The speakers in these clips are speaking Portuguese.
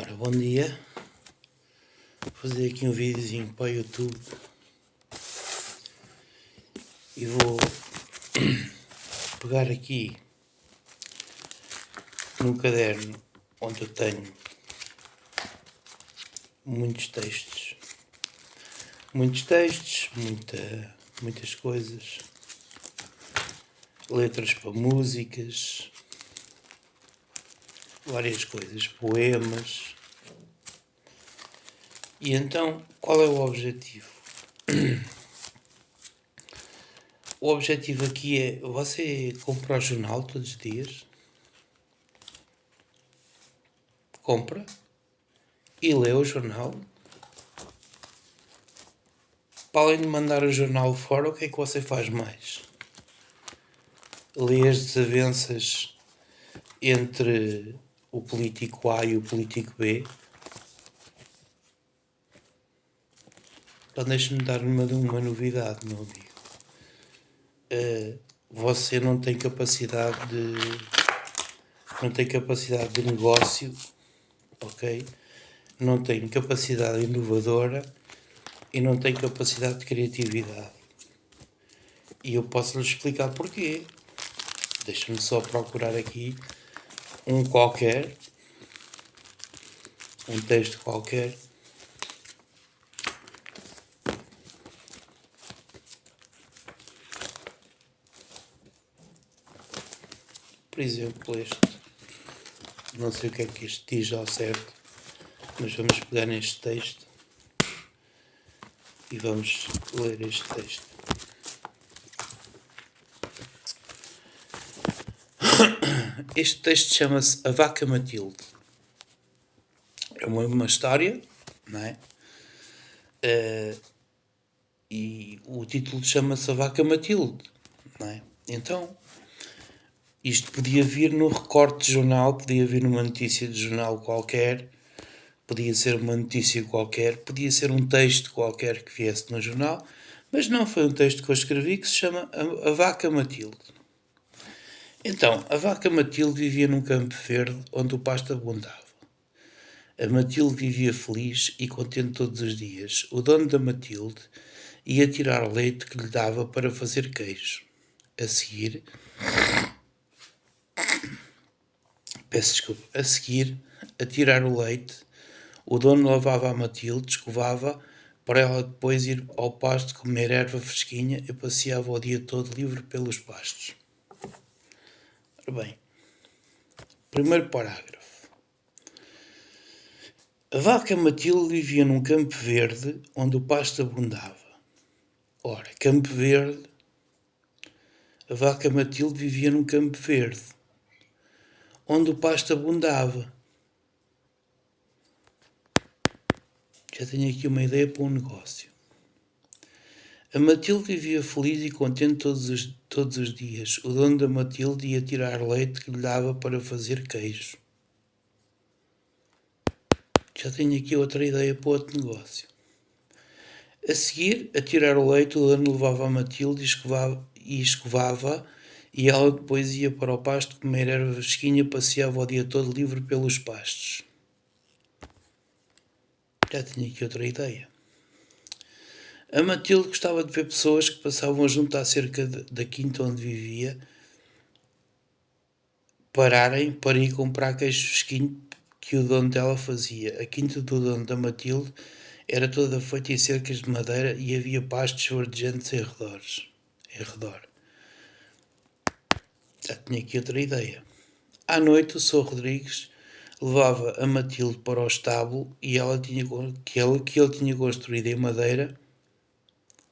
Ora, bom dia. Vou fazer aqui um videozinho para o YouTube e vou pegar aqui num caderno onde eu tenho muitos textos, muitas coisas, letras para músicas, várias coisas, poemas. E então, qual é o objetivo? O objetivo aqui é, você compra o jornal todos os dias? Compra e lê o jornal? Para além de mandar o jornal fora, o que é que você faz mais? Lê as desavenças entre o político A e o político B? Então deixe-me dar uma novidade, meu amigo. Você não tem capacidade de negócio, ok? Não tem capacidade inovadora e não tem capacidade de criatividade. E eu posso lhe explicar porquê. Deixa-me só procurar aqui um texto qualquer. Por exemplo, este. Não sei o que é que isto diz ao certo, mas vamos pegar neste texto e vamos ler este texto. Este texto chama-se A Vaca Matilde. É uma história, não é? E o título chama-se A Vaca Matilde, não é? Então, isto podia vir no recorte de jornal, podia vir numa notícia de jornal qualquer, podia ser uma notícia qualquer, podia ser um texto qualquer que viesse no jornal, mas não, foi um texto que eu escrevi que se chama A Vaca Matilde. Então, a vaca Matilde vivia num campo verde onde o pasto abundava. A Matilde vivia feliz e contente todos os dias. O dono da Matilde ia tirar o leite que lhe dava para fazer queijo. A seguir, a tirar o leite, o dono lavava a Matilde, escovava, para ela depois ir ao pasto comer erva fresquinha e passeava o dia todo livre pelos pastos. Ora bem, primeiro parágrafo. A vaca Matilde vivia num campo verde onde o pasto abundava. Ora, campo verde. A vaca Matilde vivia num campo verde onde o pasto abundava. Já tenho aqui uma ideia para um negócio. A Matilde vivia feliz e contente todos os dias. O dono da Matilde ia tirar leite que lhe dava para fazer queijo. Já tenho aqui outra ideia para outro negócio. A seguir, a tirar o leite, o dono levava a Matilde e escovava, e ela depois ia para o pasto comer erva fresquinha, passeava o dia todo livre pelos pastos. Já tinha aqui outra ideia. A Matilde gostava de ver pessoas que passavam junto à cerca da quinta onde vivia pararem para ir comprar queijo fresquinho que o dono dela fazia. A quinta do dono da Matilde era toda feita em cercas de madeira e havia pastos verdejantes em redor. Já tinha aqui outra ideia. À noite, o Sr. Rodrigues levava a Matilde para o estábulo e que ele tinha construído em madeira.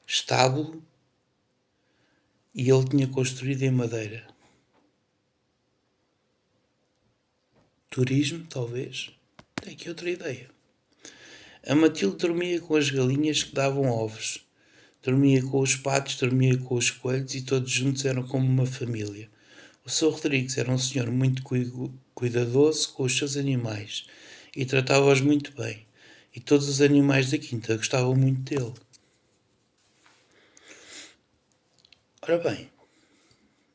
Estábulo e ele tinha construído em madeira. Turismo, talvez. Tem aqui outra ideia. A Matilde dormia com as galinhas que davam ovos. Dormia com os patos, dormia com os coelhos e todos juntos eram como uma família. O Sr. Rodrigues era um senhor muito cuidadoso com os seus animais e tratava-os muito bem. E todos os animais da quinta gostavam muito dele. Ora bem,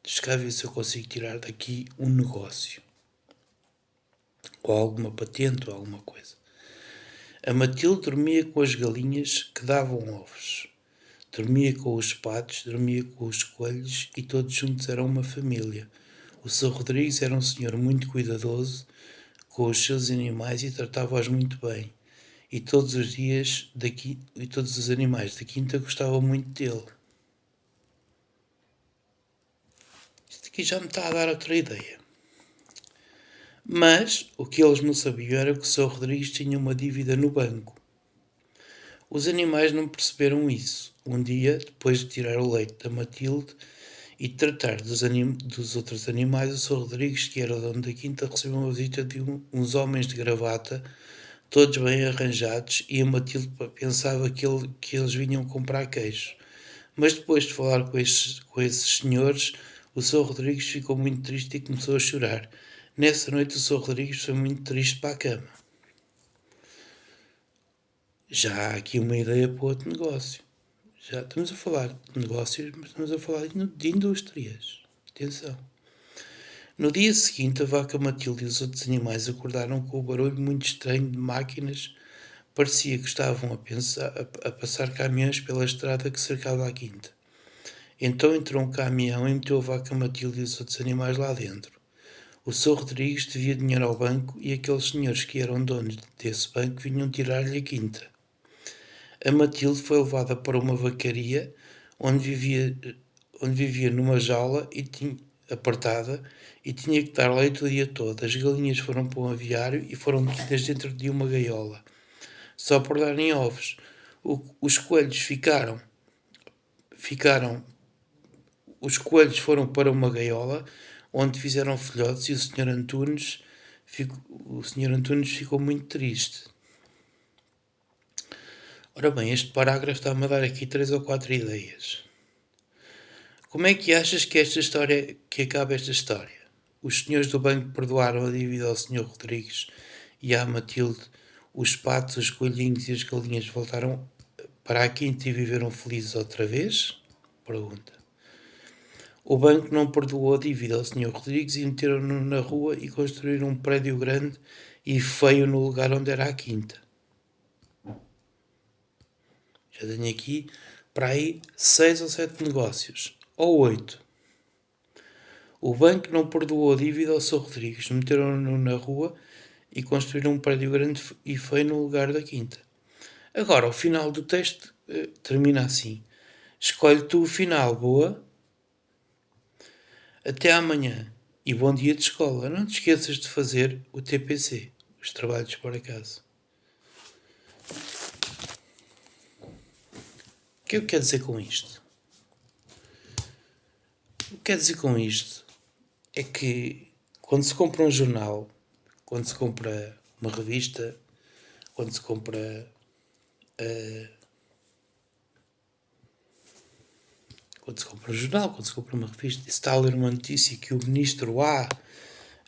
deixa cá ver se eu consigo tirar daqui um negócio. ou alguma patente, ou alguma coisa. A Matilde dormia com as galinhas que davam ovos. Dormia com os patos, dormia com os coelhos e todos juntos eram uma família. O Sr. Rodrigues era um senhor muito cuidadoso com os seus animais e tratava-os muito bem. E todos os animais da quinta gostavam muito dele. Isto aqui já me está a dar outra ideia. Mas o que eles não sabiam era que o Sr. Rodrigues tinha uma dívida no banco. Os animais não perceberam isso. Um dia, depois de tirar o leite da Matilde e de tratar dos outros animais, o Sr. Rodrigues, que era o dono da quinta, recebeu uma visita de uns homens de gravata, todos bem arranjados, e a Matilde pensava que eles vinham comprar queijo. Mas depois de falar com esses senhores, o Sr. Rodrigues ficou muito triste e começou a chorar. Nessa noite o Sr. Rodrigues foi muito triste para a cama. Já há aqui uma ideia para outro negócio. Já estamos a falar de negócios, mas estamos a falar de indústrias. Atenção. No dia seguinte, a vaca Matilde e os outros animais acordaram com o barulho muito estranho de máquinas. Parecia que estavam a passar caminhões pela estrada que cercava a quinta. Então entrou um caminhão e meteu a vaca Matilde e os outros animais lá dentro. O Sr. Rodrigues devia dinheiro ao banco e aqueles senhores que eram donos desse banco vinham tirar-lhe a quinta. A Matilde foi levada para uma vacaria onde vivia numa jaula apertada e tinha que dar leite o dia todo. As galinhas foram para um aviário e foram metidas dentro de uma gaiola, só por darem ovos. Os coelhos os coelhos foram para uma gaiola onde fizeram filhotes e o Sr. Antunes ficou muito triste. Ora bem, este parágrafo está-me a dar aqui 3 ou 4 ideias. Como é que achas que acaba esta história? Os senhores do banco perdoaram a dívida ao Sr. Rodrigues e à Matilde. Os patos, os coelhinhos e as galinhas voltaram para a quinta e viveram felizes outra vez? Pergunta. O banco não perdoou a dívida ao Sr. Rodrigues e meteram-no na rua e construíram um prédio grande e feio no lugar onde era a quinta. Já tenho aqui para aí 6 ou 7 negócios. Ou 8. O banco não perdoou a dívida ao Sr. Rodrigues. Meteram-no na rua e construíram um prédio grande e feio no lugar da quinta. Agora, o final do texto termina assim. Escolhe tu o final, boa? Até amanhã e bom dia de escola. Não te esqueças de fazer o TPC, os trabalhos por acaso. O que eu quero dizer com isto? O que quero dizer com isto é que quando se compra um jornal, quando se compra uma revista, quando se compra um jornal, quando se compra uma revista, e se está a ler uma notícia que o ministro A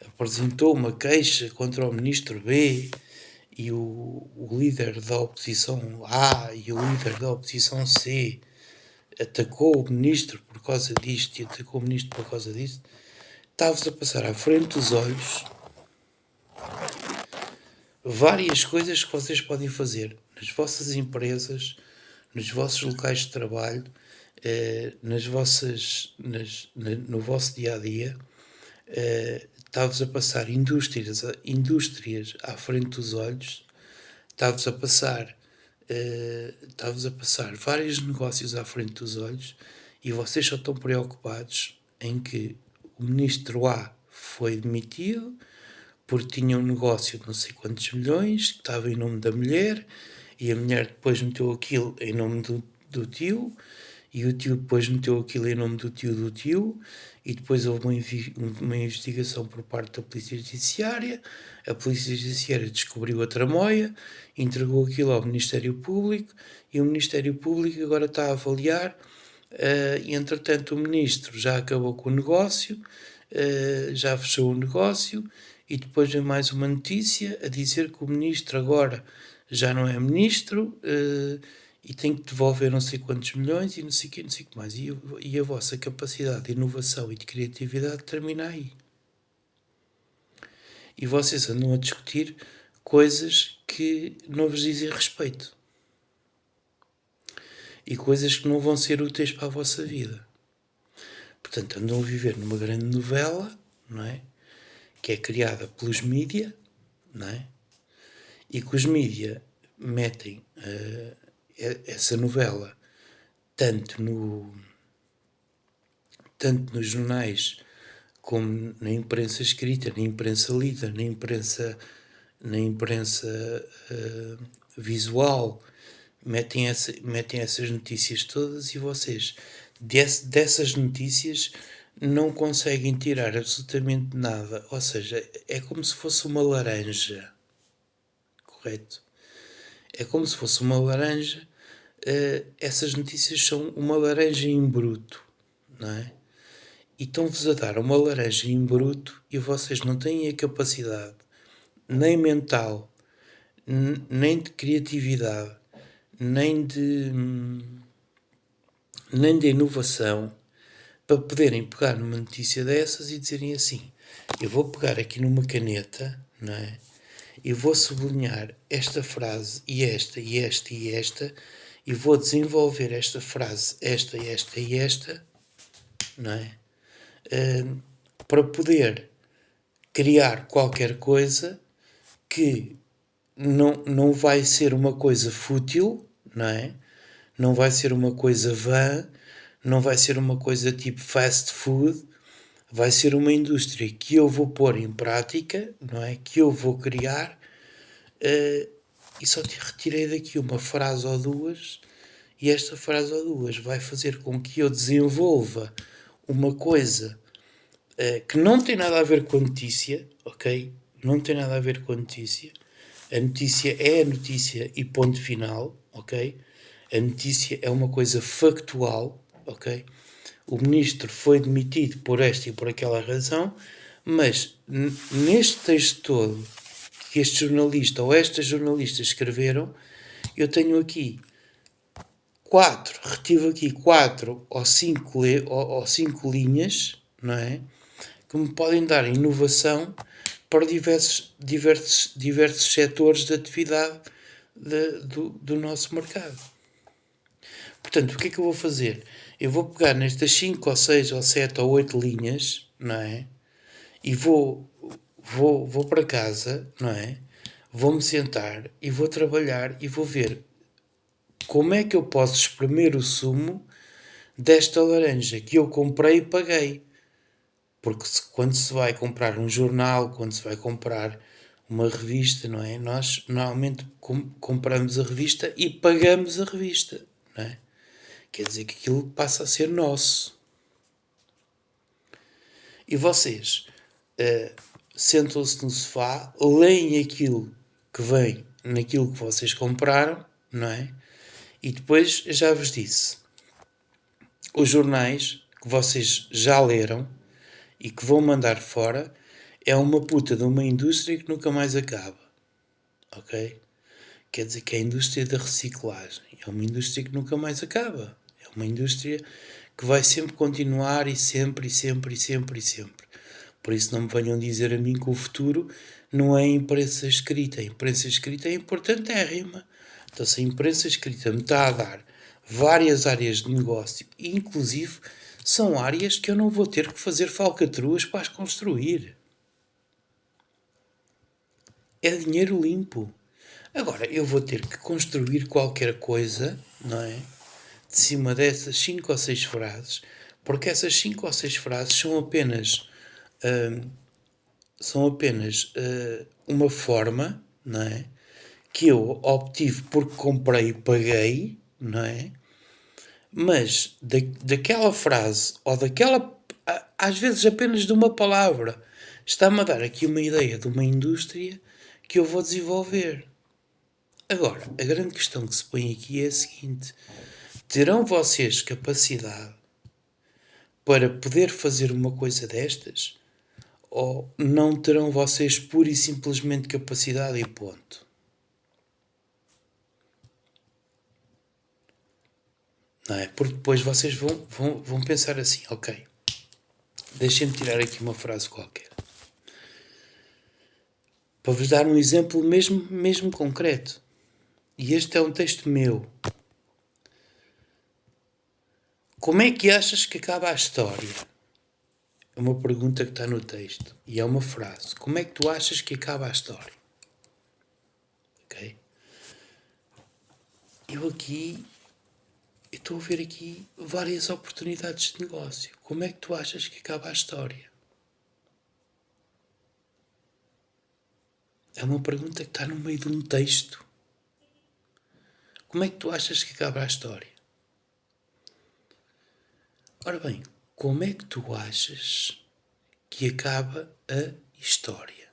apresentou uma queixa contra o ministro B e o líder da oposição A e o líder da oposição C atacou o ministro por causa disto e atacou o ministro por causa disto, está-vos a passar à frente dos olhos várias coisas que vocês podem fazer nas vossas empresas, nos vossos locais de trabalho, no vosso dia-a-dia. Está-vos a passar indústrias à frente dos olhos, está-vos a passar vários negócios à frente dos olhos e vocês só estão preocupados em que o ministro A foi demitido porque tinha um negócio de não sei quantos milhões que estava em nome da mulher e a mulher depois meteu aquilo em nome do tio e o tio depois meteu aquilo em nome do tio e depois houve uma investigação por parte da Polícia Judiciária. A Polícia Judiciária descobriu a tramóia, entregou aquilo ao Ministério Público e o Ministério Público agora está a avaliar e entretanto o Ministro já acabou com o negócio, já fechou o negócio e depois vem mais uma notícia a dizer que o Ministro agora já não é Ministro e tem que devolver não sei quantos milhões e não sei o que mais. E a vossa capacidade de inovação e de criatividade termina aí. e vocês andam a discutir coisas que não vos dizem respeito. E coisas que não vão ser úteis para a vossa vida. Portanto, andam a viver numa grande novela, não é? Que é criada pelos mídia, não é? E que os mídia metem essa novela tanto nos jornais como na imprensa escrita, na imprensa lida, na imprensa visual, metem essas notícias todas e vocês dessas notícias não conseguem tirar absolutamente nada. Ou seja, é como se fosse uma laranja. Correto? É como se fosse uma laranja. Essas notícias são uma laranja em bruto, não é? E estão-vos a dar uma laranja em bruto e vocês não têm a capacidade nem mental, nem de criatividade, nem de inovação para poderem pegar numa notícia dessas e dizerem assim: eu vou pegar aqui numa caneta, não é? E vou sublinhar esta frase e esta e esta e esta e vou desenvolver esta frase, esta e esta e esta, não é? Para poder criar qualquer coisa que não vai ser uma coisa fútil, não é? Não vai ser uma coisa vã, não vai ser uma coisa tipo fast food, vai ser uma indústria que eu vou pôr em prática, não é? Que eu vou criar, e só te retirei daqui uma frase ou duas, e esta frase ou duas vai fazer com que eu desenvolva uma coisa que não tem nada a ver com a notícia, ok? Não tem nada a ver com a notícia. A notícia é a notícia e ponto final, ok? A notícia é uma coisa factual, ok? O ministro foi demitido por esta e por aquela razão, mas neste texto todo que este jornalista ou esta jornalista escreveram, eu tenho aqui retive aqui 4 ou 5 linhas, não é? Que me podem dar inovação para diversos setores de atividade do nosso mercado. Portanto, o que é que eu vou fazer? Eu vou pegar nestas 5 ou 6 ou 7 ou 8 linhas, não é? E vou para casa, não é? Vou-me sentar e vou trabalhar e vou ver como é que eu posso espremer o sumo desta laranja que eu comprei e paguei. Porque quando se vai comprar um jornal, quando se vai comprar uma revista, não é? Nós normalmente compramos a revista e pagamos a revista, não é? Quer dizer que aquilo passa a ser nosso. E vocês sentam-se no sofá, leem aquilo que vem naquilo que vocês compraram, não é? E depois, já vos disse, os jornais que vocês já leram e que vão mandar fora é uma puta de uma indústria que nunca mais acaba. Ok? Quer dizer que é a indústria da reciclagem. É uma indústria que nunca mais acaba. É uma indústria que vai sempre continuar e sempre, e sempre, e sempre, e sempre. Por isso não me venham dizer a mim que o futuro não é a imprensa escrita. A imprensa escrita é importantérrima. Então se a imprensa escrita me está a dar várias áreas de negócio, inclusive são áreas que eu não vou ter que fazer falcatruas para as construir. É dinheiro limpo. Agora, eu vou ter que construir qualquer coisa, não é? De cima dessas 5 ou 6 frases, porque essas 5 ou 6 frases são apenas uma forma, não é? Que eu obtive porque comprei e paguei, não é? Mas daquela frase, ou daquela, às vezes apenas de uma palavra, está-me a dar aqui uma ideia de uma indústria que eu vou desenvolver. Agora, a grande questão que se põe aqui é a seguinte: terão vocês capacidade para poder fazer uma coisa destas? Ou não terão vocês pura e simplesmente capacidade e ponto? Não é? Porque depois vocês vão pensar assim: ok, deixem-me tirar aqui uma frase qualquer. Para vos dar um exemplo mesmo concreto. E este é um texto meu. Como é que achas que acaba a história? É uma pergunta que está no texto. E é uma frase. Como é que tu achas que acaba a história? Ok? Eu estou a ver aqui várias oportunidades de negócio. Como é que tu achas que acaba a história? É uma pergunta que está no meio de um texto. Como é que tu achas que acaba a história? Ora bem, como é que tu achas que acaba a história?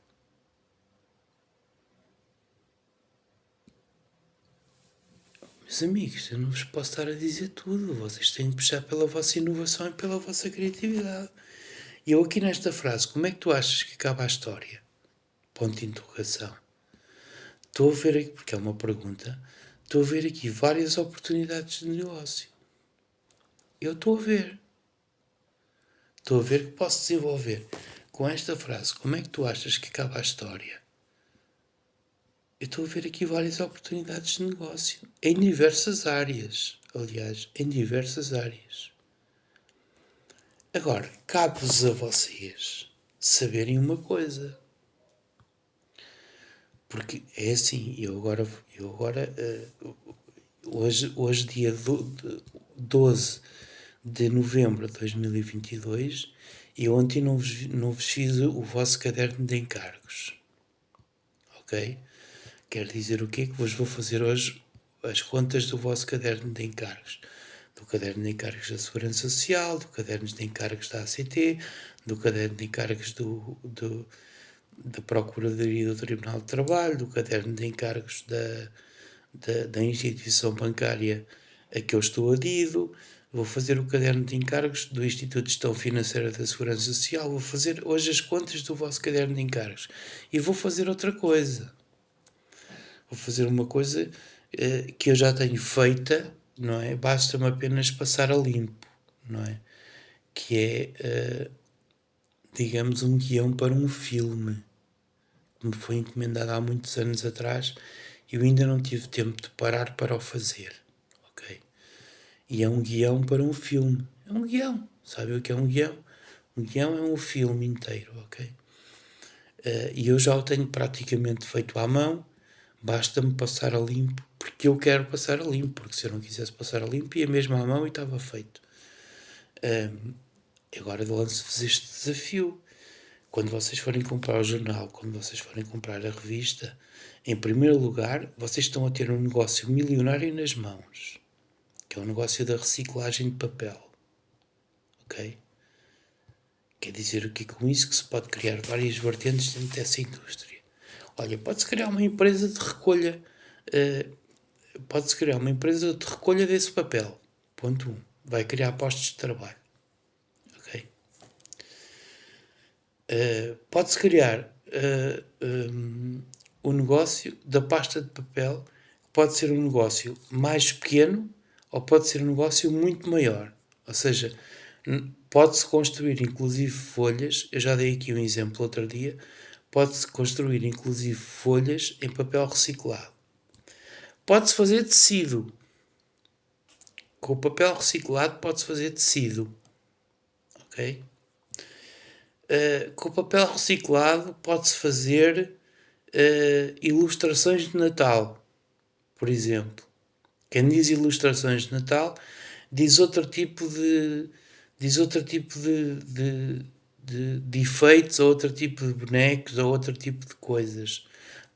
Meus amigos, eu não vos posso estar a dizer tudo. Vocês têm de puxar pela vossa inovação e pela vossa criatividade. E eu aqui nesta frase, como é que tu achas que acaba a história? Ponto de interrogação. Estou a ver aqui, porque é uma pergunta, estou a ver aqui várias oportunidades de negócio. Eu estou a ver. Estou a ver que posso desenvolver. Com esta frase, como é que tu achas que acaba a história? Eu estou a ver aqui várias oportunidades de negócio. Em diversas áreas. Aliás, em diversas áreas. Agora, cabe-vos a vocês saberem uma coisa. Porque é assim, hoje dia 12 de novembro de 2022, e ontem não vos fiz o vosso caderno de encargos. Ok? Quer dizer o quê? Que vos vou fazer hoje as contas do vosso caderno de encargos. Do caderno de encargos da Segurança Social, do caderno de encargos da ACT, do caderno de encargos da Procuradoria do Tribunal de Trabalho, do caderno de encargos da instituição bancária a que eu estou adido, vou fazer o caderno de encargos do Instituto de Gestão Financeira da Segurança Social, vou fazer hoje as contas do vosso caderno de encargos. E vou fazer outra coisa. Vou fazer uma coisa que eu já tenho feita, não é? Basta-me apenas passar a limpo, não é? Que é, digamos, um guião para um filme que me foi encomendado há muitos anos atrás e eu ainda não tive tempo de parar para o fazer, ok? E é um guião para um filme. É um guião. Sabe o que é um guião? Um guião é um filme inteiro, ok? E eu já o tenho praticamente feito à mão. Basta-me passar a limpo, porque eu quero passar a limpo, porque se eu não quisesse passar a limpo, ia mesmo à mão e estava feito. Agora lanço-vos este desafio. Quando vocês forem comprar o jornal, quando vocês forem comprar a revista, em primeiro lugar, vocês estão a ter um negócio milionário nas mãos, que é o negócio da reciclagem de papel. Ok? Quer dizer o que com isso? Que se pode criar várias vertentes dentro dessa indústria. Olha, pode-se criar uma empresa de recolha. Pode-se criar uma empresa de recolha desse papel. Ponto 1. Vai criar postos de trabalho. Ok? Pode-se criar o negócio da pasta de papel. Pode ser um negócio mais pequeno ou pode ser um negócio muito maior. Ou seja, pode-se construir inclusive folhas. Eu já dei aqui um exemplo outro dia. Pode-se construir inclusive folhas em papel reciclado. Pode-se fazer tecido. Com o papel reciclado pode-se fazer tecido. Ok? Com o papel reciclado pode-se fazer ilustrações de Natal, por exemplo. Quem diz ilustrações de Natal diz outro tipo de efeitos, ou outro tipo de bonecos, ou outro tipo de coisas.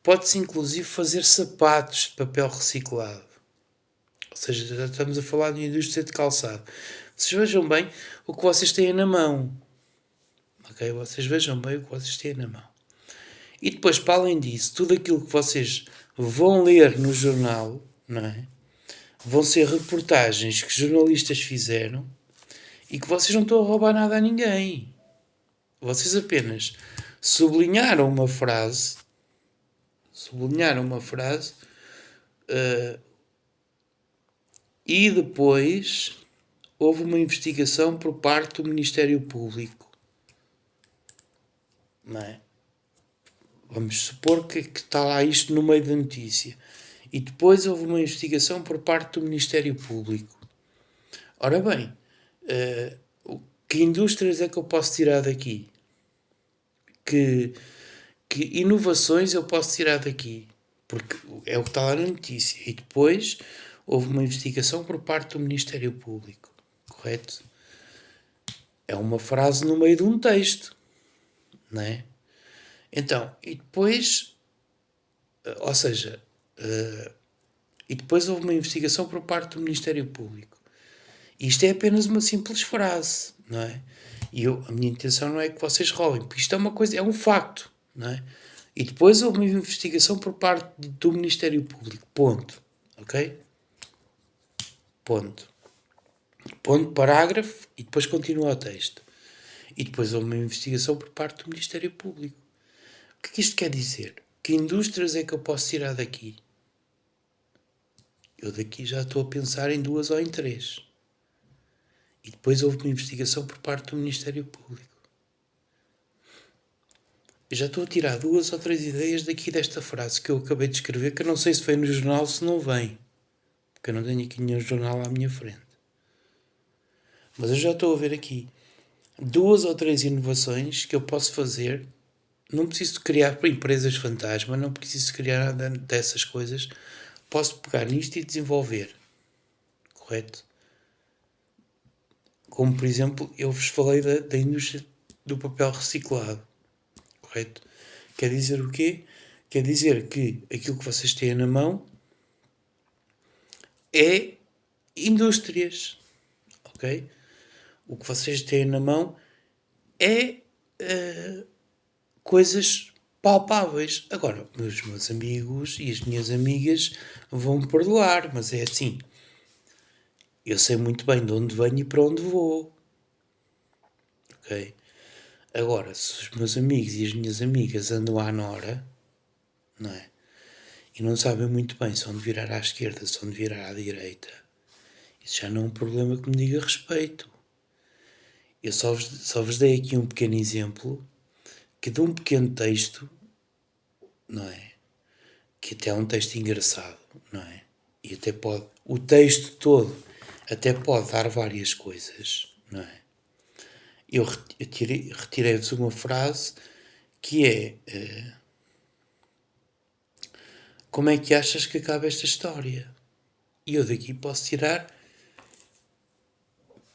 Pode-se inclusive fazer sapatos de papel reciclado. Ou seja, já estamos a falar de indústria de calçado. Vocês vejam bem o que vocês têm na mão. Ok? Vocês vejam bem o que vocês têm na mão. E depois, para além disso, tudo aquilo que vocês vão ler no jornal, não é? Vão ser reportagens que jornalistas fizeram e que vocês não estão a roubar nada a ninguém. Vocês apenas sublinharam uma frase e depois houve uma investigação por parte do Ministério Público. Não é? Vamos supor que está lá isto no meio da notícia. E depois houve uma investigação por parte do Ministério Público. Ora bem, que indústrias é que eu posso tirar daqui? Que inovações eu posso tirar daqui? Porque é o que está lá na notícia. E depois houve uma investigação por parte do Ministério Público. Correto? É uma frase no meio de um texto. Não é? Então, e depois... Ou seja... e depois houve uma investigação por parte do Ministério Público. Isto é apenas uma simples frase, não é? E a minha intenção não é que vocês roubem, porque isto é uma coisa, é um facto, não é? E depois houve uma investigação por parte do Ministério Público. Ponto. Ok? Ponto. Ponto, parágrafo, e depois continua o texto. E depois houve uma investigação por parte do Ministério Público. O que é que isto quer dizer? Que indústrias é que eu posso tirar daqui? Eu daqui já estou a pensar em 2 ou em 3. E depois houve uma investigação por parte do Ministério Público. Eu já estou a tirar 2 ou 3 ideias daqui desta frase que eu acabei de escrever, que eu não sei se vem no jornal, se não vem. Porque eu não tenho aqui nenhum jornal à minha frente. Mas eu já estou a ver aqui 2 ou 3 inovações que eu posso fazer. Não preciso criar empresas fantasma, não preciso criar nada dessas coisas. Posso pegar nisto e desenvolver. Correto? Como, por exemplo, eu vos falei da indústria do papel reciclado. Correto? Quer dizer o quê? Quer dizer que aquilo que vocês têm na mão é indústrias. Ok? O que vocês têm na mão é coisas palpáveis. Agora, os meus amigos e as minhas amigas vão me perdoar, mas é assim. Eu sei muito bem de onde venho e para onde vou. Ok? Agora, se os meus amigos e as minhas amigas andam à nora, não é? E não sabem muito bem se onde virar à esquerda, se onde virar à direita, isso já não é um problema que me diga respeito. Eu só vos dei aqui um pequeno exemplo que de um pequeno texto, não é? Que até é um texto engraçado, não é? E até pode, o texto todo até pode dar várias coisas, não é? Eu retirei-vos uma frase que é como é que achas que acaba esta história? E eu daqui posso tirar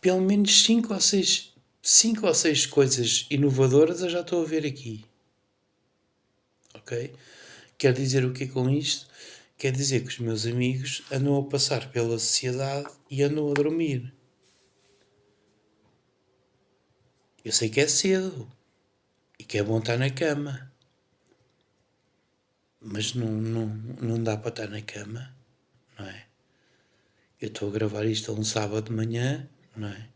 pelo menos 5 ou 6 coisas inovadoras eu já estou a ver aqui. Ok? Quer dizer o que com isto? Quer dizer que os meus amigos andam a passar pela sociedade e andam a dormir. Eu sei que é cedo e que é bom estar na cama. Mas não dá para estar na cama, não é? Eu estou a gravar isto a um sábado de manhã, não é?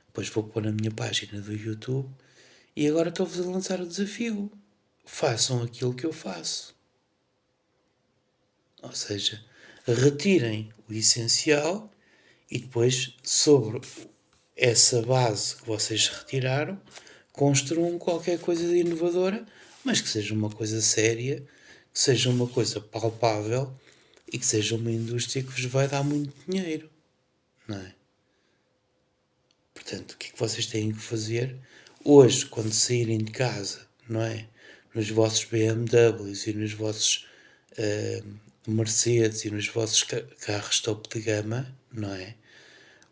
Depois vou pôr na minha página do YouTube e agora estou-vos a lançar o desafio. Façam aquilo que eu faço. Ou seja, retirem o essencial e depois, sobre essa base que vocês retiraram, construam qualquer coisa de inovadora, mas que seja uma coisa séria, que seja uma coisa palpável e que seja uma indústria que vos vai dar muito dinheiro, não é? Portanto, o que é que vocês têm que fazer hoje, quando saírem de casa, não é? Nos vossos BMWs e nos vossos Mercedes e nos vossos carros top de gama, não é?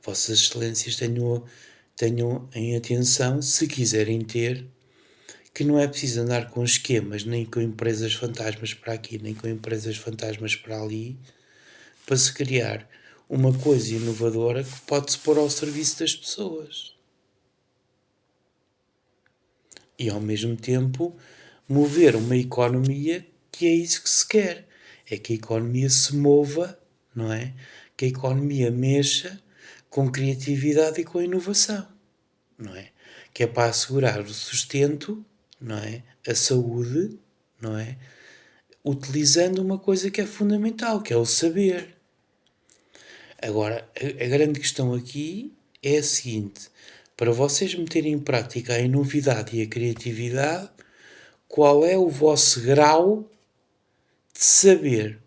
Vossas Excelências tenham em atenção, se quiserem ter, que não é preciso andar com esquemas, nem com empresas fantasmas para aqui, nem com empresas fantasmas para ali, para se criar uma coisa inovadora que pode se pôr ao serviço das pessoas. E ao mesmo tempo mover uma economia que é isso que se quer. É que a economia se mova, não é? Que a economia mexa com criatividade e com inovação, não é? Que é para assegurar o sustento, não é? A saúde, não é? Utilizando uma coisa que é fundamental, que é o saber. Agora, a grande questão aqui é a seguinte: para vocês meterem em prática a novidade e a criatividade, qual é o vosso grau de saber.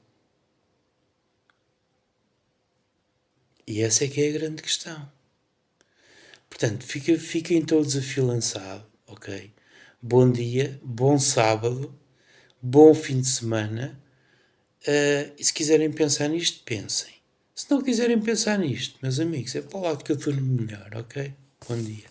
E essa é que é a grande questão. Portanto, fiquem todos afilançados, ok? Bom dia, bom sábado, bom fim de semana. E se quiserem pensar nisto, pensem. Se não quiserem pensar nisto, meus amigos, é para o lado que eu estou melhor, ok? Bom dia.